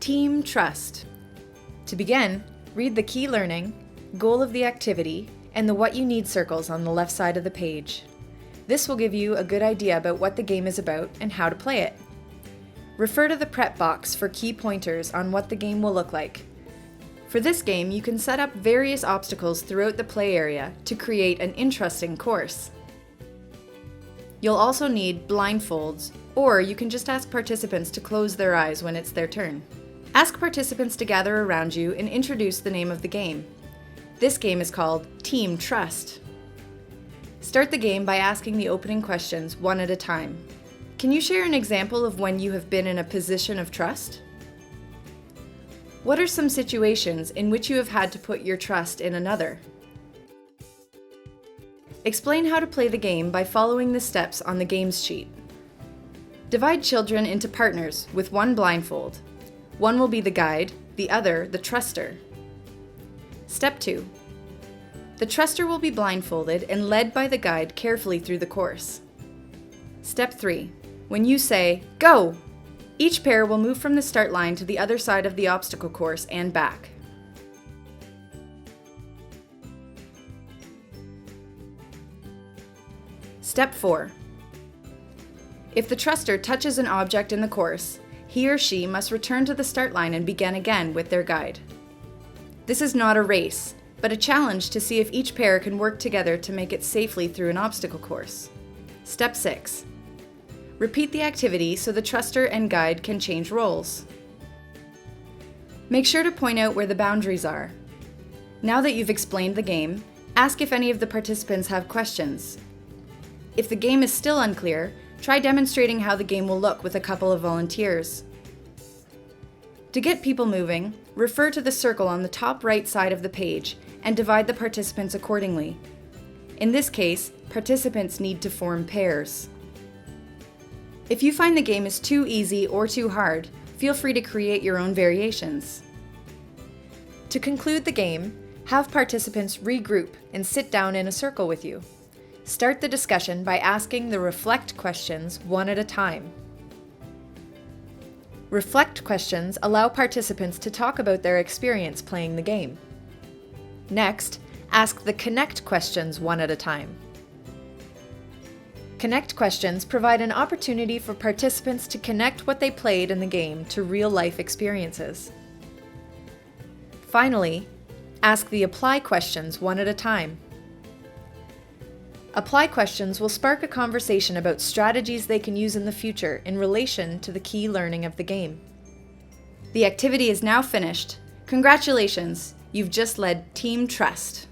Team Trust. To begin, read the key learning, goal of the activity, and the what you need circles on the left side of the page. This will give you a good idea about what the game is about and how to play it. Refer to the prep box for key pointers on what the game will look like. For this game, you can set up various obstacles throughout the play area to create an interesting course. You'll also need blindfolds, or you can just ask participants to close their eyes when it's their turn. Ask participants to gather around you and introduce the name of the game. This game is called Team Trust. Start the game by asking the opening questions one at a time. Can you share an example of when you have been in a position of trust? What are some situations in which you have had to put your trust in another? Explain how to play the game by following the steps on the games sheet. Divide children into partners with one blindfold. One will be the guide, the other the truster. Step 2. The truster will be blindfolded and led by the guide carefully through the course. Step 3. When you say, "Go!" each pair will move from the start line to the other side of the obstacle course and back. Step 4. If the truster touches an object in the course, he or she must return to the start line and begin again with their guide. This is not a race, but a challenge to see if each pair can work together to make it safely through an obstacle course. Step 6. Repeat the activity so the truster and guide can change roles. Make sure to point out where the boundaries are. Now that you've explained the game, ask if any of the participants have questions. If the game is still unclear, try demonstrating how the game will look with a couple of volunteers. To get people moving, refer to the circle on the top right side of the page and divide the participants accordingly. In this case, participants need to form pairs. If you find the game is too easy or too hard, feel free to create your own variations. To conclude the game, have participants regroup and sit down in a circle with you. Start the discussion by asking the reflect questions one at a time. Reflect questions allow participants to talk about their experience playing the game. Next, ask the connect questions one at a time. Connect questions provide an opportunity for participants to connect what they played in the game to real-life experiences. Finally, ask the apply questions one at a time. Apply questions will spark a conversation about strategies they can use in the future in relation to the key learning of the game. The activity is now finished. Congratulations, you've just led Team Trust.